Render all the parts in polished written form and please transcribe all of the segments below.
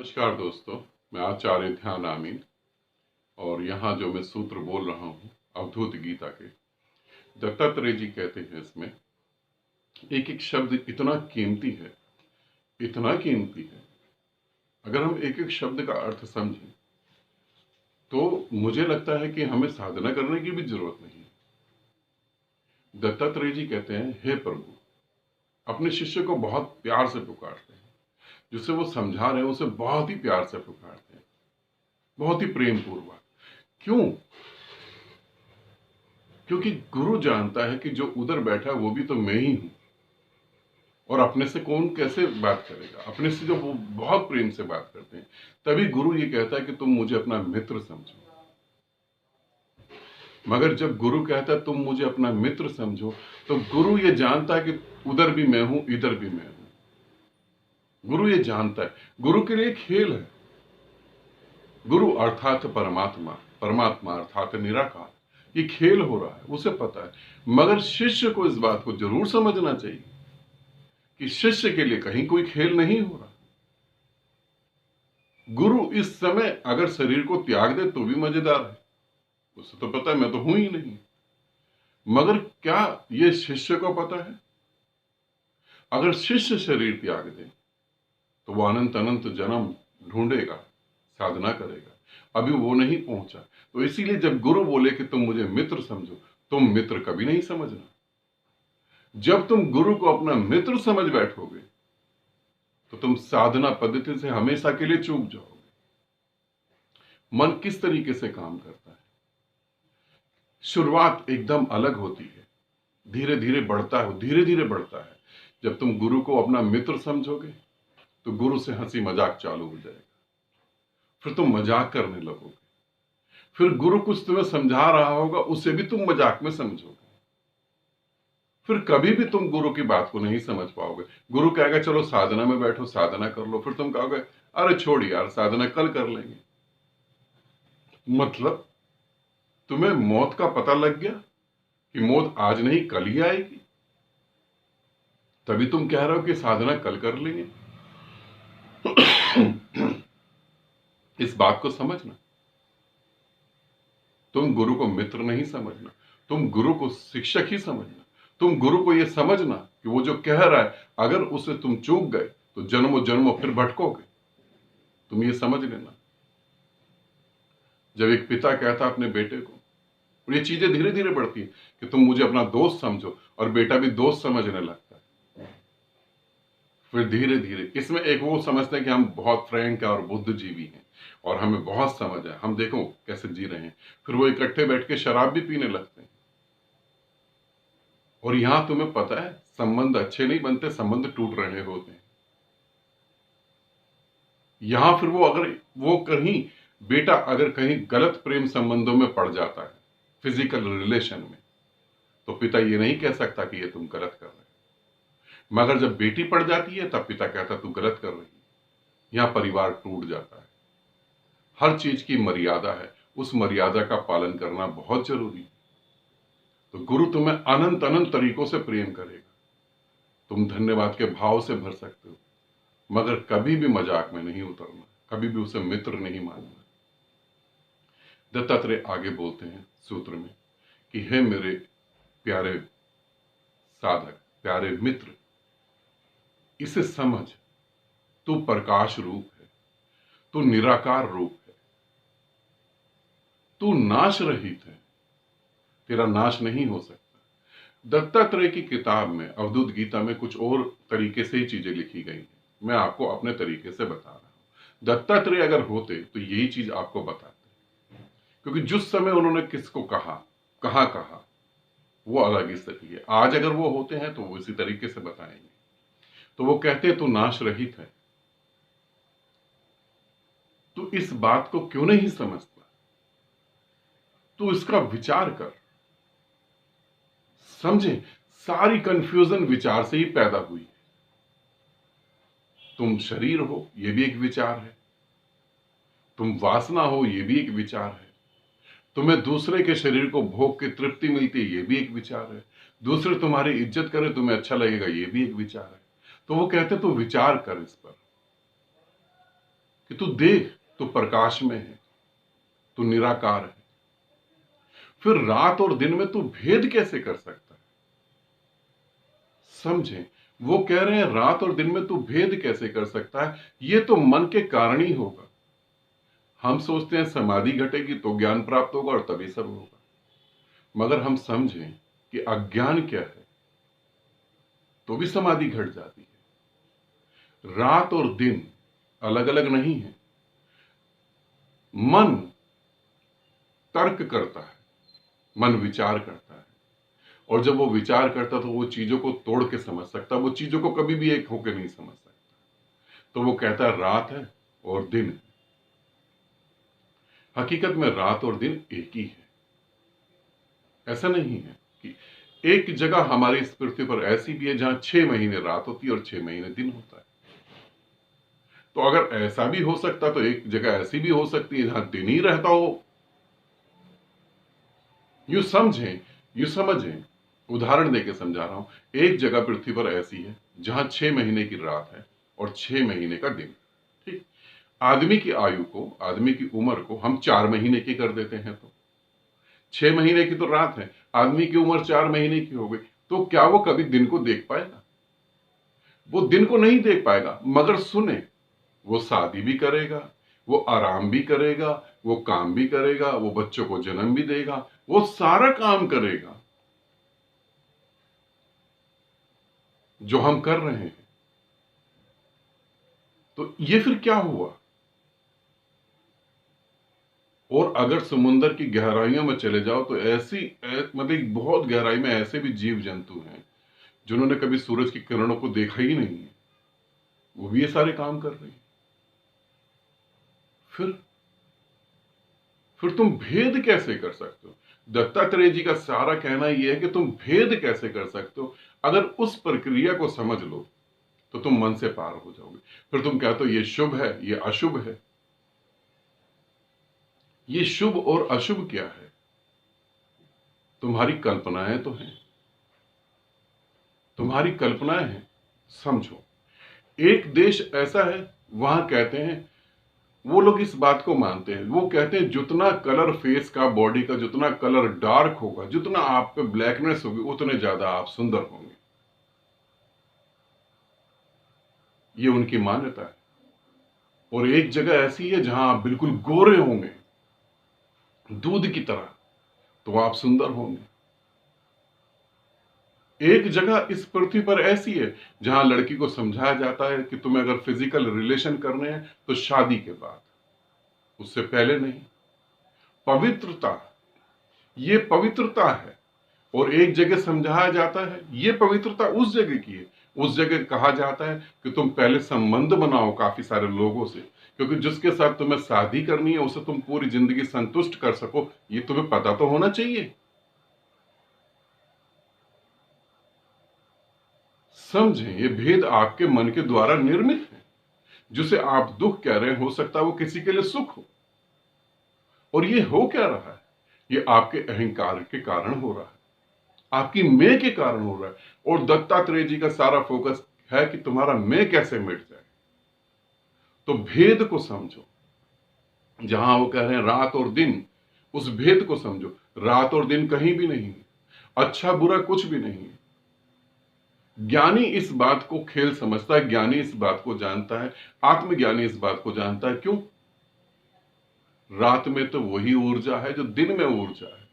नमस्कार दोस्तों, मैं आचार्य ध्यान आमीन और यहाँ जो मैं सूत्र बोल रहा हूँ अवधूत गीता के दत्तात्रेय जी कहते हैं इसमें एक एक शब्द इतना कीमती है। अगर हम एक एक शब्द का अर्थ समझें तो मुझे लगता है कि हमें साधना करने की भी जरूरत नहीं है। दत्तात्रेय जी कहते हैं, हे प्रभु, अपने शिष्य को बहुत प्यार से पुकारते हैं, जिसे वो समझा रहे हैं उसे बहुत ही प्यार से पुकारते हैं, बहुत ही प्रेम पूर्वक। क्यों? क्योंकि गुरु जानता है कि जो उधर बैठा है वो भी तो मैं ही हूं, और अपने से कौन कैसे बात करेगा। अपने से जो वो बहुत प्रेम से बात करते हैं, तभी गुरु ये कहता है कि तुम मुझे अपना मित्र समझो। मगर जब गुरु कहता है तुम मुझे अपना मित्र समझो, तो गुरु ये जानता है कि उधर भी मैं हूं, इधर भी मैं हूं। गुरु ये जानता है। गुरु के लिए खेल है। गुरु अर्थात परमात्मा, परमात्मा अर्थात निराकार, ये खेल हो रहा है, उसे पता है। मगर शिष्य को इस बात को जरूर समझना चाहिए कि शिष्य के लिए कहीं कोई खेल नहीं हो रहा। गुरु इस समय अगर शरीर को त्याग दे तो भी मजेदार है, उसे तो पता है मैं तो हूं ही नहीं। मगर क्या ये शिष्य को पता है? अगर शिष्य शरीर त्याग दे तो वो अनंत अनंत जन्म ढूंढेगा, साधना करेगा, अभी वो नहीं पहुंचा। तो इसीलिए जब गुरु बोले कि तुम मुझे मित्र समझो, तुम मित्र कभी नहीं समझना। जब तुम गुरु को अपना मित्र समझ बैठोगे तो तुम साधना पद्धति से हमेशा के लिए चूक जाओगे। मन किस तरीके से काम करता है? शुरुआत एकदम अलग होती है, धीरे धीरे बढ़ता है, धीरे धीरे बढ़ता है। जब तुम गुरु को अपना मित्र समझोगे तो गुरु से हंसी मजाक चालू हो जाएगा, फिर तुम मजाक करने लगोगे। फिर गुरु कुछ तुम्हें समझा रहा होगा, उसे भी तुम मजाक में समझोगे। फिर कभी भी तुम गुरु की बात को नहीं समझ पाओगे। गुरु कहेगा चलो साधना में बैठो, साधना कर लो, फिर तुम कहोगे अरे छोड़ यार, साधना कल कर लेंगे। मतलब तुम्हें मौत का पता लग गया कि मौत आज नहीं कल ही आएगी, तभी तुम कह रहे हो कि साधना कल कर लेंगे। इस बात को समझना। तुम गुरु को मित्र नहीं समझना, तुम गुरु को शिक्षक ही समझना। तुम गुरु को यह समझना कि वो जो कह रहा है, अगर उसे तुम चूक गए तो जन्मों जन्मों फिर भटकोगे। तुम ये समझ लेना। जब एक पिता कहता अपने बेटे को, और ये चीजें धीरे धीरे बढ़ती है कि तुम मुझे अपना दोस्त समझो, और बेटा भी दोस्त समझने लगता है। फिर धीरे धीरे इसमें एक वो समझते हैं कि हम बहुत फ्रैंक है और बुद्धिजीवी हैं और हमें बहुत समझ है, हम देखो कैसे जी रहे हैं। फिर वो इकट्ठे बैठ के शराब भी पीने लगते हैं। और यहां तुम्हें पता है संबंध अच्छे नहीं बनते, संबंध टूट रहे होते हैं। यहां फिर वो कहीं बेटा अगर कहीं गलत प्रेम संबंधों में पड़ जाता है, फिजिकल रिलेशन में, तो पिता ये नहीं कह सकता कि ये तुम गलत कर रहे हो। मगर जब बेटी पड़ जाती है तब पिता कहता तू गलत कर रही है। यहां परिवार टूट जाता है। हर चीज की मर्यादा है, उस मर्यादा का पालन करना बहुत जरूरी है। तो गुरु तुम्हें अनंत अनंत तरीकों से प्रेम करेगा, तुम धन्यवाद के भाव से भर सकते हो, मगर कभी भी मजाक में नहीं उतरना, कभी भी उसे मित्र नहीं मानना। दत्तात्रेय आगे बोलते हैं सूत्र में कि हे मेरे प्यारे साधक, प्यारे मित्र, इसे समझ, तू प्रकाश रूप है, तू निराकार रूप है, तू नाश रहित है, तेरा नाश नहीं हो सकता। दत्तात्रेय की किताब में, अवधूत गीता में, कुछ और तरीके से ही चीजें लिखी गई हैं। मैं आपको अपने तरीके से बता रहा हूं। दत्तात्रेय अगर होते तो यही चीज आपको बताते, क्योंकि जिस समय उन्होंने किसको कहा, कहां कहा, वो अलग स्थिति है। आज अगर वो होते हैं तो वो इसी तरीके से बताएंगे। तो वो कहते हैं तो नाश रहित है। तो इस बात को क्यों नहीं समझता? तो इसका विचार कर। समझे, सारी कंफ्यूजन विचार से ही पैदा हुई है। तुम शरीर हो, यह भी एक विचार है। तुम वासना हो, यह भी एक विचार है। तुम्हें दूसरे के शरीर को भोग के तृप्ति मिलती है, यह भी एक विचार है। दूसरे तुम्हारी इज्जत करे, तुम्हें अच्छा लगेगा, यह भी एक विचार है। तो वो कहते तो विचार कर इस पर। कि तू देख, तू प्रकाश में है, तू निराकार है। फिर रात और दिन में तू भेद कैसे कर सकता है? समझें, वो कह रहे हैं रात और दिन में तू भेद कैसे कर सकता है? ये तो मन के कारण ही होगा। हम सोचते हैं समाधि घटेगी तो ज्ञान प्राप्त होगा और तभी सब होगा, मगर हम समझें कि अज्ञान क्या है तो भी समाधि घट जाती है। रात और दिन अलग अलग नहीं है। मन तर्क करता है, मन विचार करता है, और जब वो विचार करता तो वो चीजों को तोड़ के समझ सकता, वो चीजों को कभी भी एक होकर नहीं समझ सकता। तो वो कहता है रात है और दिन है। हकीकत में रात और दिन एक ही है। ऐसा नहीं है कि एक जगह हमारी इस पृथ्वी पर ऐसी भी है जहां 6 महीने रात होती है और 6 महीने दिन होता है। तो अगर ऐसा भी हो सकता तो एक जगह ऐसी भी हो सकती है जहां दिन ही रहता हो। यूं समझें, यूं समझें, उदाहरण देके समझा रहा हूं। एक जगह पृथ्वी पर ऐसी है जहां 6 महीने की रात है और 6 महीने का दिन। ठीक, आदमी की आयु को, आदमी की उम्र को हम 4 महीने की कर देते हैं, तो 6 महीने की तो रात है, आदमी की उम्र 4 महीने की हो गई, तो क्या वो कभी दिन को देख पाएगा? वो दिन को नहीं देख पाएगा। मगर सुने, वो शादी भी करेगा, वो आराम भी करेगा, वो काम भी करेगा, वो बच्चों को जन्म भी देगा, वो सारा काम करेगा जो हम कर रहे हैं। तो ये फिर क्या हुआ? और अगर समुद्र की गहराइयों में चले जाओ तो मतलब बहुत गहराई में ऐसे भी जीव जंतु हैं जिन्होंने कभी सूरज की किरणों को देखा ही नहीं है, वो भी ये सारे काम कर रहे हैं। फिर फिर तुम भेद कैसे कर सकते हो? दत्तात्रेय जी का सारा कहना यह है कि तुम भेद कैसे कर सकते हो? अगर उस प्रक्रिया को समझ लो तो तुम मन से पार हो जाओगे। फिर तुम कहते हो ये शुभ है, ये अशुभ है। ये शुभ और अशुभ क्या है? तुम्हारी कल्पनाएं तो हैं, तुम्हारी कल्पनाएं हैं। समझो, एक देश ऐसा है, वहां कहते हैं, वो लोग इस बात को मानते हैं, वो कहते हैं जितना कलर फेस का, बॉडी का जितना कलर डार्क होगा, जितना आप पे ब्लैकनेस होगी, उतने ज्यादा आप सुंदर होंगे। ये उनकी मान्यता है। और एक जगह ऐसी है जहां आप बिल्कुल गोरे होंगे, दूध की तरह, तो आप सुंदर होंगे। एक जगह इस पृथ्वी पर ऐसी है जहां लड़की को समझाया जाता है कि तुम्हें अगर फिजिकल रिलेशन करने हैं तो शादी के बाद, उससे पहले नहीं। पवित्रता, ये पवित्रता है। और एक जगह समझाया जाता है ये पवित्रता उस जगह की है, उस जगह कहा जाता है कि तुम पहले संबंध बनाओ काफी सारे लोगों से, क्योंकि जिसके साथ तुम्हें शादी करनी है उसे तुम पूरी जिंदगी संतुष्ट कर सको, ये तुम्हें पता तो होना चाहिए। समझें, ये भेद आपके मन के द्वारा निर्मित है। जिसे आप दुख कह रहे हैं, हो सकता है वो किसी के लिए सुख हो। और ये हो क्या रहा है? ये आपके अहंकार के कारण हो रहा है, आपकी मैं के कारण हो रहा है। और दत्तात्रेय जी का सारा फोकस है कि तुम्हारा मैं कैसे मिट जाए। तो भेद को समझो। जहां वो कह रहे हैं रात और दिन, उस भेद को समझो। रात और दिन कहीं भी नहीं है, अच्छा बुरा कुछ भी नहीं है। ज्ञानी इस बात को खेल समझता है, ज्ञानी इस बात को जानता है, आत्मज्ञानी इस बात को जानता है। क्यों? रात में तो वही ऊर्जा है जो दिन में ऊर्जा है।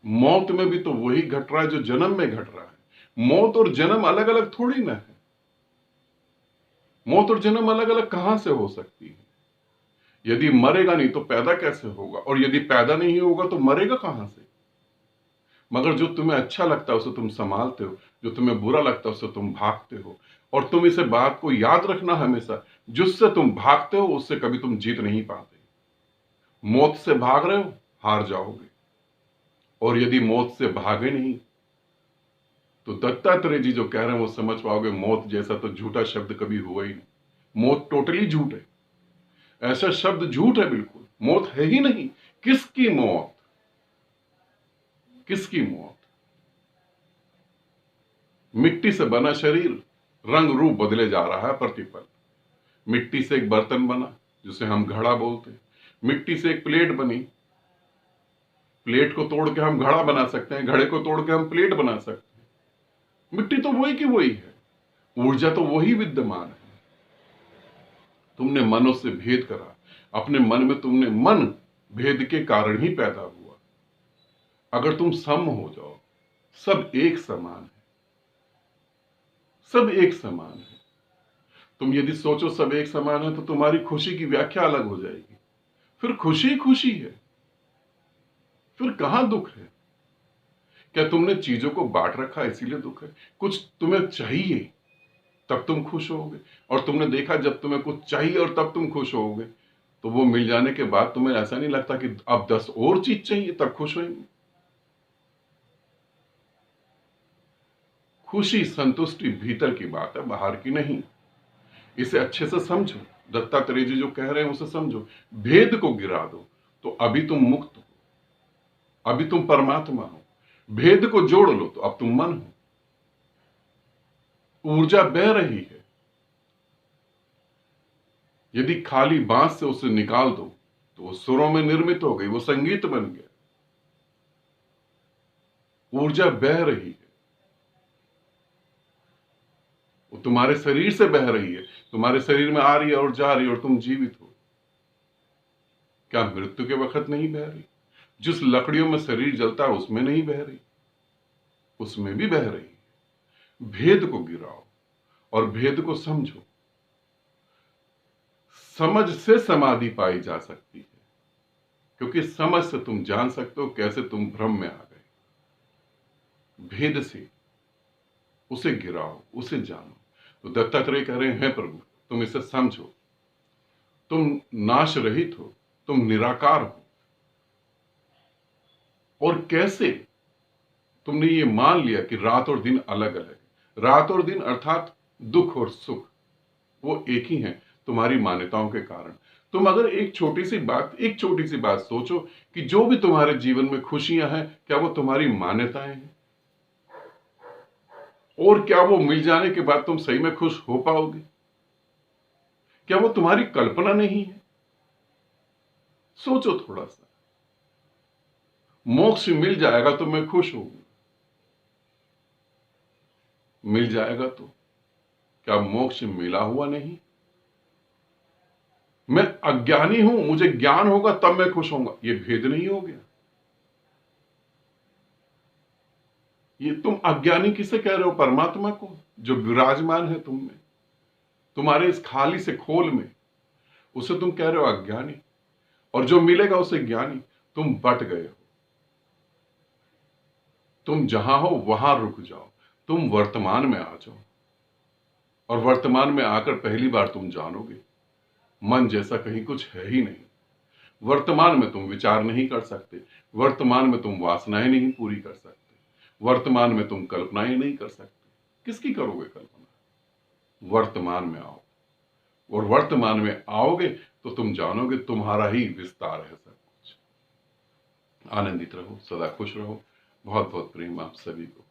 मौत में भी तो वही घट रहा है जो जन्म में घट रहा है। मौत और जन्म अलग अलग थोड़ी ना है। मौत और जन्म अलग अलग कहां से हो सकती है? यदि मरेगा नहीं तो पैदा कैसे होगा? और यदि पैदा नहीं होगा तो मरेगा कहां से? मगर जो तुम्हें अच्छा लगता है उसे तुम संभालते हो, जो तुम्हें बुरा लगता है उससे तुम भागते हो। और तुम इसे बात को याद रखना हमेशा, जिससे तुम भागते हो उससे कभी तुम जीत नहीं पाते। मौत से भाग रहे हो, हार जाओगे। और यदि मौत से भागे नहीं तो दत्तात्रेय जी जो कह रहे हैं वो समझ पाओगे, मौत जैसा तो झूठा शब्द कभी हुआ ही नहीं। मौत टोटली झूठ है, ऐसा शब्द झूठ है, बिल्कुल मौत है ही नहीं। किसकी मौत? किसकी मौत? मिट्टी से बना शरीर, रंग रूप बदले जा रहा है प्रतिपल। मिट्टी से एक बर्तन बना जिसे हम घड़ा बोलते हैं, मिट्टी से एक प्लेट बनी, प्लेट को तोड़ के हम घड़ा बना सकते हैं, घड़े को तोड़ के हम प्लेट बना सकते हैं। मिट्टी तो वही की वही है, ऊर्जा तो वही विद्यमान है। तुमने मनों से भेद करा, अपने मन में तुमने मन भेद के कारण ही पैदा हुआ। अगर तुम सम हो जाओ, सब एक समान है, सब एक समान है। तुम यदि सोचो सब एक समान है तो तुम्हारी खुशी की व्याख्या अलग हो जाएगी। फिर खुशी खुशी है, फिर कहां दुख है? क्या तुमने चीजों को बांट रखा इसीलिए दुख है? कुछ तुम्हें चाहिए तब तुम खुश होगे, और तुमने देखा जब तुम्हें कुछ चाहिए और तब तुम खुश होगे, तो वो मिल जाने के बाद तुम्हें ऐसा नहीं लगता कि अब 10 और चीज चाहिए तब खुश होंगे। खुशी संतुष्टि भीतर की बात है, बाहर की नहीं। इसे अच्छे से समझो, दत्तात्रेय जी जो कह रहे हैं उसे समझो। भेद को गिरा दो तो अभी तुम मुक्त हो, अभी तुम परमात्मा हो। भेद को जोड़ लो तो अब तुम मन हो। ऊर्जा बह रही है, यदि खाली बांस से उसे निकाल दो तो वो सुरों में निर्मित हो गई, वो संगीत बन गया। ऊर्जा बह रही है, वो तुम्हारे शरीर से बह रही है, तुम्हारे शरीर में आ रही है और जा रही है और तुम जीवित हो। क्या मृत्यु के वक्त नहीं बह रही? जिस लकड़ियों में शरीर जलता है उसमें नहीं बह रही? उसमें भी बह रही है। भेद को गिराओ और भेद को समझो। समझ से समाधि पाई जा सकती है, क्योंकि समझ से तुम जान सकते हो कैसे तुम भ्रम में आ गए। भेद से उसे गिराओ, उसे जानो। तो दत्तात्रेय कह रहे हैं प्रभु तुम इसे समझो, तुम नाश रहित हो, तुम निराकार हो। और कैसे? तुमने ये मान लिया कि रात और दिन अलग अलग है। रात और दिन अर्थात दुख और सुख वो एक ही है तुम्हारी मान्यताओं के कारण। तुम अगर एक छोटी सी बात सोचो कि जो भी तुम्हारे जीवन में खुशियां हैं, क्या वो तुम्हारी मान्यताएं हैं? और क्या वो मिल जाने के बाद तुम सही में खुश हो पाओगे? क्या वो तुम्हारी कल्पना नहीं है? सोचो थोड़ा सा। मोक्ष मिल जाएगा तो मैं खुश होऊंगा, मिल जाएगा तो क्या मोक्ष मिला हुआ नहीं? मैं अज्ञानी हूं, मुझे ज्ञान होगा तब मैं खुश होऊंगा, ये भेद नहीं हो गया? ये तुम अज्ञानी किसे कह रहे हो? परमात्मा को जो विराजमान है तुम में, तुम्हारे इस खाली से खोल में, उसे तुम कह रहे हो अज्ञानी। और जो मिलेगा उसे ज्ञानी। तुम बट गए हो। तुम जहां हो वहां रुक जाओ, तुम वर्तमान में आ जाओ, और वर्तमान में आकर पहली बार तुम जानोगे मन जैसा कहीं कुछ है ही नहीं। वर्तमान में तुम विचार नहीं कर सकते, वर्तमान में तुम वासनाएं नहीं पूरी कर सकते, वर्तमान में तुम कल्पनाएं नहीं कर सकते। किसकी करोगे कल्पना? वर्तमान में आओ, और वर्तमान में आओगे तो तुम जानोगे तुम्हारा ही विस्तार है सब कुछ। आनंदित रहो, सदा खुश रहो। बहुत बहुत प्रेम आप सभी को।